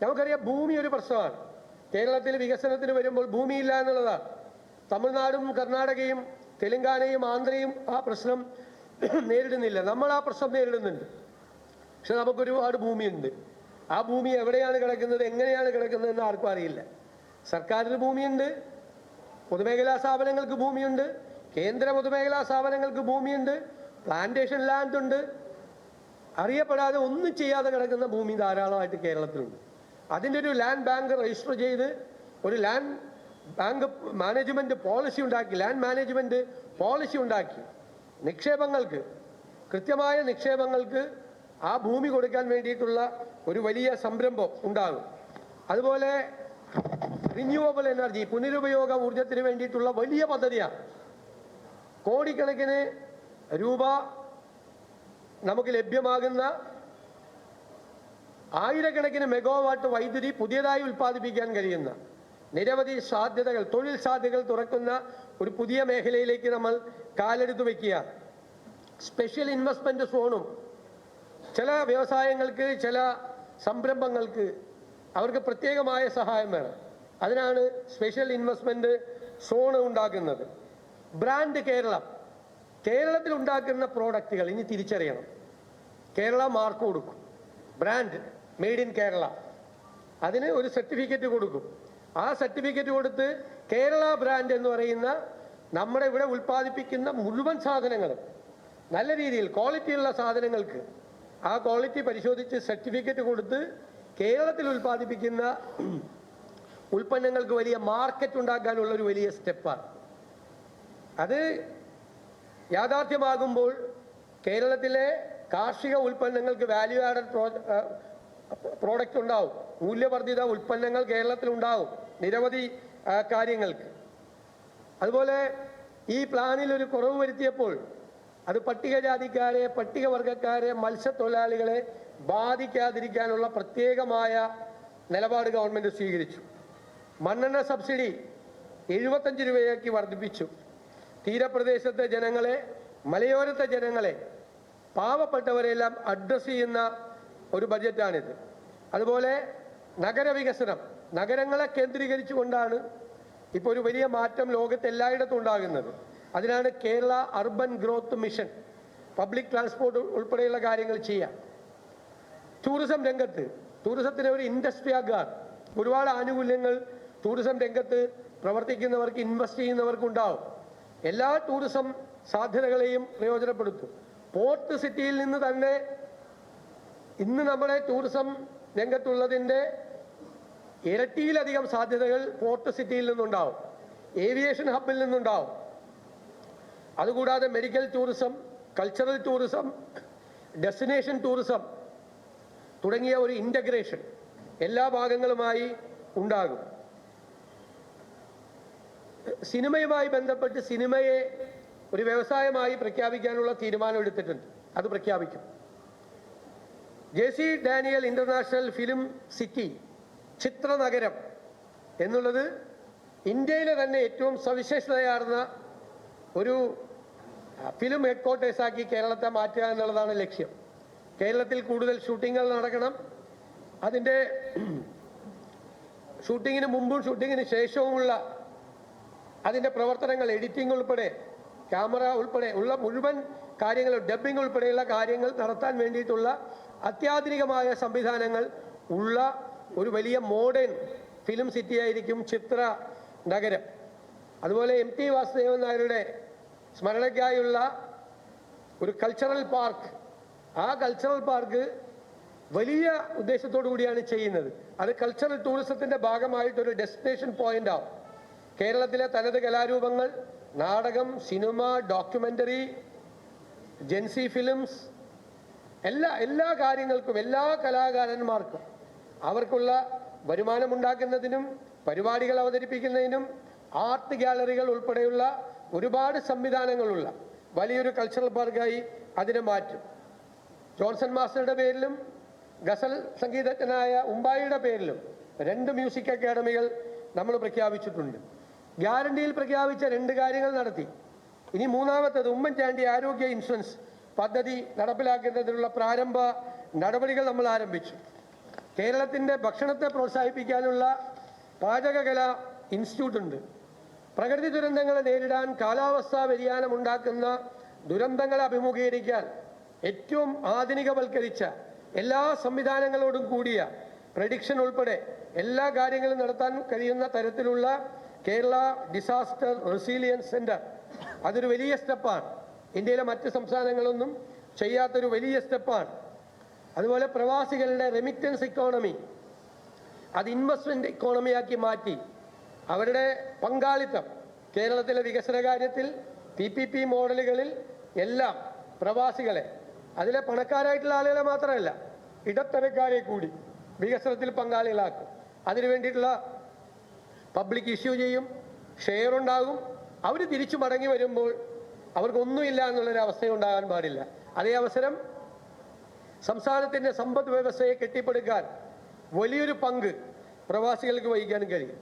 നമുക്കറിയാം ഭൂമി ഒരു പ്രശ്നമാണ്. കേരളത്തിൽ വികസനത്തിന് വരുമ്പോൾ ഭൂമിയില്ല എന്നുള്ളതാണ്. തമിഴ്നാടും കർണാടകയും തെലങ്കാനയും ആന്ധ്രയും ആ പ്രശ്നം നേരിടുന്നില്ല. നമ്മൾ ആ പ്രശ്നം നേരിടുന്നുണ്ട്. പക്ഷെ നമുക്കൊരുപാട് ഭൂമിയുണ്ട്. ആ ഭൂമി എവിടെയാണ് കിടക്കുന്നത്, എങ്ങനെയാണ് കിടക്കുന്നതെന്ന് ആർക്കും അറിയില്ല. സർക്കാരിന് ഭൂമിയുണ്ട്, പൊതുമേഖലാ സ്ഥാപനങ്ങൾക്ക് ഭൂമിയുണ്ട്, കേന്ദ്ര പൊതുമേഖലാ സ്ഥാപനങ്ങൾക്ക് ഭൂമിയുണ്ട്, പ്ലാന്റേഷൻ ലാൻഡ് ഉണ്ട്. അറിയപ്പെടാതെ ഒന്നും ചെയ്യാതെ കിടക്കുന്ന ഭൂമി ധാരാളമായിട്ട് കേരളത്തിലുണ്ട്. അതിൻ്റെ ഒരു ലാൻഡ് ബാങ്ക് രജിസ്റ്റർ ചെയ്ത് ഒരു ലാൻഡ് ബാങ്ക് മാനേജ്മെൻറ്റ് പോളിസി ഉണ്ടാക്കി, ലാൻഡ് മാനേജ്മെൻറ്റ് പോളിസി ഉണ്ടാക്കി നിക്ഷേപങ്ങൾക്ക്, കൃത്യമായ നിക്ഷേപങ്ങൾക്ക് ആ ഭൂമി കൊടുക്കാൻ വേണ്ടിയിട്ടുള്ള ഒരു വലിയ സംരംഭം ഉണ്ടാകും. അതുപോലെ റിന്യൂവബിൾ എനർജി, പുനരുപയോഗ ഊർജത്തിന് വേണ്ടിയിട്ടുള്ള വലിയ പദ്ധതിയാണ്. കോടിക്കണക്കിന് രൂപ നമുക്ക് ലഭ്യമാകുന്ന ആയിരക്കണക്കിന് മെഗാവാട്ട് വൈദ്യുതി പുതിയതായി ഉൽപ്പാദിപ്പിക്കാൻ കഴിയുന്ന നിരവധി സാധ്യതകൾ, തൊഴിൽ സാധ്യതകൾ തുറക്കുന്ന ഒരു പുതിയ മേഖലയിലേക്ക് നമ്മൾ കാലെടുത്ത് വയ്ക്കുക. സ്പെഷ്യൽ ഇൻവെസ്റ്റ്മെൻറ്റ് സോണും ചില വ്യവസായങ്ങൾക്ക്, ചില സംരംഭങ്ങൾക്ക് അവർക്ക് പ്രത്യേകമായ സഹായം വേണം. അതിനാണ് സ്പെഷ്യൽ ഇൻവെസ്റ്റ്മെൻറ്റ് സോൺ ഉണ്ടാക്കുന്നത്. ബ്രാൻഡ് കേരളം, കേരളത്തിൽ ഉണ്ടാക്കുന്ന പ്രോഡക്റ്റുകൾ ഇനി തിരിച്ചറിയണം. കേരള മാർക്ക് കൊടുക്കും, ബ്രാൻഡ് മെയ്ഡ് ഇൻ കേരള, അതിന് ഒരു സർട്ടിഫിക്കറ്റ് കൊടുക്കും. ആ സർട്ടിഫിക്കറ്റ് കൊടുത്ത് കേരള ബ്രാൻഡ് എന്ന് പറയുന്ന നമ്മുടെ ഇവിടെ ഉൽപ്പാദിപ്പിക്കുന്ന മുഴുവൻ സാധനങ്ങളും നല്ല രീതിയിൽ ക്വാളിറ്റിയുള്ള സാധനങ്ങൾക്ക് ആ ക്വാളിറ്റി പരിശോധിച്ച് സർട്ടിഫിക്കറ്റ് കൊടുത്ത് കേരളത്തിൽ ഉൽപ്പാദിപ്പിക്കുന്ന ഉൽപ്പന്നങ്ങൾക്ക് വലിയ മാർക്കറ്റ് ഉണ്ടാക്കാനുള്ള ഒരു വലിയ സ്റ്റെപ്പാണ്. അത് യാഥാർത്ഥ്യമാകുമ്പോൾ കേരളത്തിലെ കാർഷിക ഉൽപ്പന്നങ്ങൾക്ക് വാല്യൂ ആഡഡ് പ്രോഡക്റ്റ് ഉണ്ടാവും, മൂല്യവർദ്ധിത ഉൽപ്പന്നങ്ങൾ കേരളത്തിലുണ്ടാവും നിരവധി കാര്യങ്ങൾക്ക്. അതുപോലെ ഈ പ്ലാനിൽ ഒരു കുറവ് വരുത്തിയപ്പോൾ അത് പട്ടികജാതിക്കാരെ, പട്ടികവർഗക്കാരെ, മത്സ്യത്തൊഴിലാളികളെ ബാധിക്കാതിരിക്കാനുള്ള പ്രത്യേകമായ നിലപാട് ഗവൺമെൻറ് സ്വീകരിച്ചു. മണ്ണെണ്ണ സബ്സിഡി 75 രൂപയാക്കി വർദ്ധിപ്പിച്ചു. തീരപ്രദേശത്തെ ജനങ്ങളെ, മലയോരത്തെ ജനങ്ങളെ, പാവപ്പെട്ടവരെല്ലാം അഡ്രസ്സ് ചെയ്യുന്ന ഒരു ബഡ്ജറ്റാണിത്. അതുപോലെ നഗരവികസനം, നഗരങ്ങളെ കേന്ദ്രീകരിച്ചുകൊണ്ടാണ് ഇപ്പോൾ ഒരു വലിയ മാറ്റം ലോകത്ത് എല്ലായിടത്തും ഉണ്ടാകുന്നത്. അതിനാണ് Kerala urban growth mission. Public transport ഉൾപ്പെടെയുള്ള കാര്യങ്ങൾ ചെയ്യാം. ടൂറിസം രംഗത്ത്, ടൂറിസത്തിന് ഒരു ഇൻഡസ്ട്രി ആകാൻ ഒരുപാട് ആനുകൂല്യങ്ങൾ ടൂറിസം രംഗത്ത് പ്രവർത്തിക്കുന്നവർക്ക്, ഇൻവെസ്റ്റ് ചെയ്യുന്നവർക്ക് ഉണ്ടാവും. എല്ലാ ടൂറിസം സാധ്യതകളെയും പ്രയോജനപ്പെടുത്തും. പോർട്ട് സിറ്റിയിൽ നിന്ന് തന്നെ ഇന്ന് നമ്മുടെ ടൂറിസം രംഗത്തുള്ളതിൻ്റെ ഇരട്ടിയിലധികം സാധ്യതകൾ പോർട്ട് സിറ്റിയിൽ നിന്നുണ്ടാവും, ഏവിയേഷൻ ഹബിൽ നിന്നുണ്ടാവും. അതുകൂടാതെ medical tourism, cultural tourism, destination tourism തുടങ്ങിയ ഒരു ഇൻ്റഗ്രേഷൻ എല്ലാ ഭാഗങ്ങളുമായി ഉണ്ടാകും. സിനിമയുമായി ബന്ധപ്പെട്ട് സിനിമയെ ഒരു വ്യവസായമായി പ്രഖ്യാപിക്കാനുള്ള തീരുമാനം എടുത്തിട്ടുണ്ട്. അത് പ്രഖ്യാപിക്കും. JC Daniel international film city, ചിത്രനഗരം എന്നുള്ളത് ഇന്ത്യയിലെ തന്നെ ഏറ്റവും സവിശേഷതയാർന്ന ഒരു ഫിലിം ഹെഡ്ക്വാർട്ടേഴ്സാക്കി കേരളത്തെ മാറ്റുക എന്നുള്ളതാണ് ലക്ഷ്യം. കേരളത്തിൽ കൂടുതൽ ഷൂട്ടിങ്ങുകൾ നടക്കണം. അതിൻ്റെ ഷൂട്ടിങ്ങിന് മുമ്പും ഷൂട്ടിങ്ങിന് ശേഷവുമുള്ള അതിൻ്റെ പ്രവർത്തനങ്ങൾ, എഡിറ്റിംഗ് ഉൾപ്പെടെ, ക്യാമറ ഉൾപ്പെടെ ഉള്ള മുഴുവൻ കാര്യങ്ങളും, ഡബ്ബിംഗ് ഉൾപ്പെടെയുള്ള കാര്യങ്ങൾ നടത്താൻ വേണ്ടിയിട്ടുള്ള അത്യാധുനികമായ സംവിധാനങ്ങൾ ഉള്ള ഒരു വലിയ മോഡേൺ ഫിലിം സിറ്റി ആയിരിക്കും ചിത്ര നഗരം. അതുപോലെ MT വാസുദേവൻ നായരുടെ സ്മരണയ്ക്കായുള്ള ഒരു കൾച്ചറൽ പാർക്ക്, ആ കൾച്ചറൽ പാർക്ക് വലിയ ഉദ്ദേശത്തോടു കൂടിയാണ് ചെയ്യുന്നത്. അത് കൾച്ചറൽ ടൂറിസത്തിൻ്റെ ഭാഗമായിട്ടൊരു ഡെസ്റ്റിനേഷൻ പോയിന്റ് ആവും. കേരളത്തിലെ തനത് കലാരൂപങ്ങൾ, നാടകം, സിനിമ, ഡോക്യുമെൻ്ററി, ജെൻസി ഫിലിംസ്, എല്ലാ കാര്യങ്ങൾക്കും, എല്ലാ കലാകാരന്മാർക്കും അവർക്കുള്ള വരുമാനമുണ്ടാക്കുന്നതിനും പരിപാടികൾ അവതരിപ്പിക്കുന്നതിനും ആർട്ട് ഗാലറികൾ ഉൾപ്പെടെയുള്ള ഒരുപാട് സംവിധാനങ്ങളുള്ള വലിയൊരു കൾച്ചറൽ പാർക്കായി അതിനെ മാറ്റും. ജോൺസൺ മാസ്റ്ററുടെ പേരിലും ഗസൽ സംഗീതജ്ഞനായ ഉമ്പായിയുടെ പേരിലും 2 മ്യൂസിക് അക്കാഡമികൾ നമ്മൾ പ്രഖ്യാപിച്ചിട്ടുണ്ട്. ഗ്യാരണ്ടിയിൽ പ്രഖ്യാപിച്ച 2 കാര്യങ്ങൾ നടത്തി. ഇനി മൂന്നാമത്തേത് ഉമ്മൻചാണ്ടി ആരോഗ്യ ഇൻഷുറൻസ് പദ്ധതി നടപ്പിലാക്കുന്നതിനുള്ള പ്രാരംഭ നടപടികൾ നമ്മൾ ആരംഭിച്ചു. കേരളത്തിൻ്റെ ഭക്ഷണത്തെ പ്രോത്സാഹിപ്പിക്കാനുള്ള പാചകകല ഇൻസ്റ്റിറ്റ്യൂട്ട് ഉണ്ട്. പ്രകൃതി ദുരന്തങ്ങളെ നേരിടാൻ കാലാവസ്ഥാ വ്യതിയാനമുണ്ടാക്കുന്ന ദുരന്തങ്ങളെ അഭിമുഖീകരിക്കാൻ ഏറ്റവും ആധുനികവൽക്കരിച്ച എല്ലാ സംവിധാനങ്ങളോടും കൂടിയ പ്രഡിക്ഷൻ ഉൾപ്പെടെ എല്ലാ കാര്യങ്ങളും നടത്താൻ കഴിയുന്ന തരത്തിലുള്ള കേരള ഡിസാസ്റ്റർ റെസിലിയൻസ് സെന്റർ അതൊരു വലിയ സ്റ്റെപ്പാണ്. ഇന്ത്യയിലെ മറ്റ് സംസ്ഥാനങ്ങളൊന്നും ചെയ്യാത്തൊരു വലിയ സ്റ്റെപ്പാണ്. അതുപോലെ പ്രവാസികളുടെ റെമിറ്റൻസ് ഇക്കോണമി അത് ഇൻവെസ്റ്റ്മെന്റ് ഇക്കോണമിയാക്കി മാറ്റി അവരുടെ പങ്കാളിത്തം കേരളത്തിലെ വികസന കാര്യത്തിൽ PPP മോഡലുകളിൽ എല്ലാം പ്രവാസികളെ അതിലെ പണക്കാരായിട്ടുള്ള ആളുകളെ മാത്രമല്ല ഇടത്തരക്കാരെ കൂടി വികസനത്തിൽ പങ്കാളികളാക്കും. അതിനു വേണ്ടിയിട്ടുള്ള പബ്ലിക് ഇഷ്യൂ ചെയ്യും, ഷെയർ ഉണ്ടാകും. അവർ തിരിച്ചു മടങ്ങി വരുമ്പോൾ അവർക്കൊന്നുമില്ല എന്നുള്ളൊരു ഉണ്ടാകാൻ പാടില്ല. അതേ അവസരം സംസ്ഥാനത്തിൻ്റെ സമ്പദ് വ്യവസ്ഥയെ കെട്ടിപ്പടുക്കാൻ വലിയൊരു പങ്ക് പ്രവാസികൾക്ക് വഹിക്കാനും കഴിയും.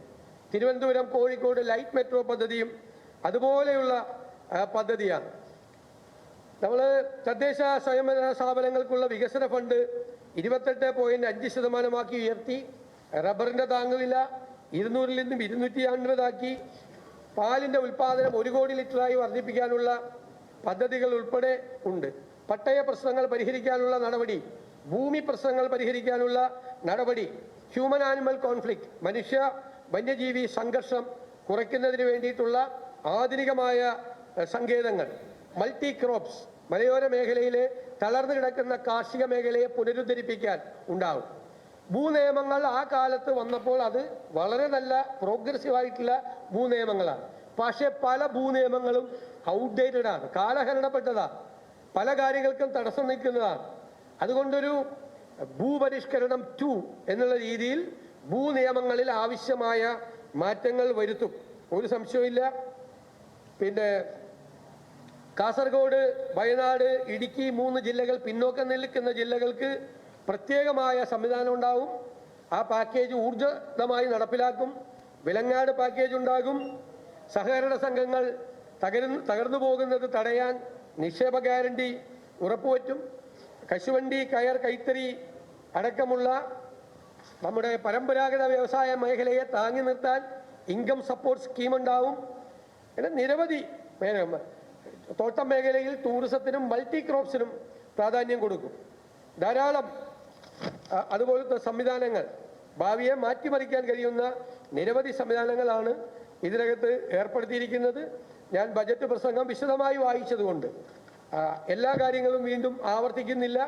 തിരുവനന്തപുരം കോഴിക്കോട് ലൈറ്റ് മെട്രോ പദ്ധതിയും അതുപോലെയുള്ള പദ്ധതിയാണ്. നമ്മൾ തദ്ദേശ സ്വയംഭരണ സ്ഥാപനങ്ങൾക്കുള്ള വികസന ഫണ്ട് 28.5% ഉയർത്തി. റബ്ബറിൻ്റെ താങ്ങുവില 200-ൽ നിന്നും 250 പാലിൻ്റെ ഉൽപ്പാദനം 1 കോടി ലിറ്ററായി വർദ്ധിപ്പിക്കാനുള്ള പദ്ധതികൾ ഉൾപ്പെടെ ഉണ്ട്. പട്ടയ പ്രശ്നങ്ങൾ പരിഹരിക്കാനുള്ള നടപടി, ഭൂമി പ്രശ്നങ്ങൾ പരിഹരിക്കാനുള്ള നടപടി, ഹ്യൂമൻ ആനിമൽ കോൺഫ്ലിക്റ്റ് മനുഷ്യ വന്യജീവി സംഘർഷം കുറയ്ക്കുന്നതിന് വേണ്ടിയിട്ടുള്ള ആധുനികമായ സങ്കേതങ്ങൾ, മൾട്ടി ക്രോപ്സ്, മലയോര മേഖലയിലെ തളർന്നു കിടക്കുന്ന കാർഷിക മേഖലയെ പുനരുദ്ധരിപ്പിക്കാൻ ഉണ്ടാവും. ഭൂനിയമങ്ങൾ ആ കാലത്ത് വന്നപ്പോൾ അത് വളരെ നല്ല പ്രോഗ്രസീവായിട്ടുള്ള ഭൂനിയമങ്ങളാണ്. പക്ഷേ പല ഭൂനിയമങ്ങളും ഔട്ട്ഡേറ്റഡ് ആണ്, കാലഹരണപ്പെട്ടതാണ്, പല കാര്യങ്ങൾക്കും തടസ്സം നിൽക്കുന്നതാണ്. അതുകൊണ്ടൊരു ഭൂപരിഷ്കരണം 2 എന്നുള്ള രീതിയിൽ ഭൂനിയമങ്ങളിൽ ആവശ്യമായ മാറ്റങ്ങൾ വരുത്തും, ഒരു സംശയമില്ല. പിന്നെ കാസർഗോഡ്, വയനാട്, ഇടുക്കി 3 ജില്ലകൾ പിന്നോക്കം നിൽക്കുന്ന ജില്ലകൾക്ക് പ്രത്യേകമായ സംവിധാനം ഉണ്ടാവും. ആ പാക്കേജ് ഊർജിതമായി നടപ്പിലാക്കും. വിലങ്ങാട് പാക്കേജ് ഉണ്ടാകും. സഹകരണ സംഘങ്ങൾ തകർന്നു പോകുന്നത് തടയാൻ നിക്ഷേപ ഗ്യാരണ്ടി ഉറപ്പുവറ്റും. കശുവണ്ടി, കയർ, കൈത്തറി അടക്കമുള്ള നമ്മുടെ പരമ്പരാഗത വ്യവസായ മേഖലയെ താങ്ങി നിർത്താൻ ഇൻകം സപ്പോർട്ട് സ്കീം ഉണ്ടാവും. പിന്നെ നിരവധി തോട്ടം മേഖലയിൽ ടൂറിസത്തിനും മൾട്ടി ക്രോപ്സിനും പ്രാധാന്യം കൊടുക്കും. ധാരാളം അതുപോലത്തെ സംവിധാനങ്ങൾ, ഭാവിയെ മാറ്റിമറിക്കാൻ കഴിയുന്ന നിരവധി സംവിധാനങ്ങളാണ് ഇതിനകത്ത് ഏർപ്പെടുത്തിയിരിക്കുന്നത്. ഞാൻ ബജറ്റ് പ്രസംഗം വിശദമായി വായിച്ചതുകൊണ്ട് എല്ലാ കാര്യങ്ങളും വീണ്ടും ആവർത്തിക്കുന്നില്ല.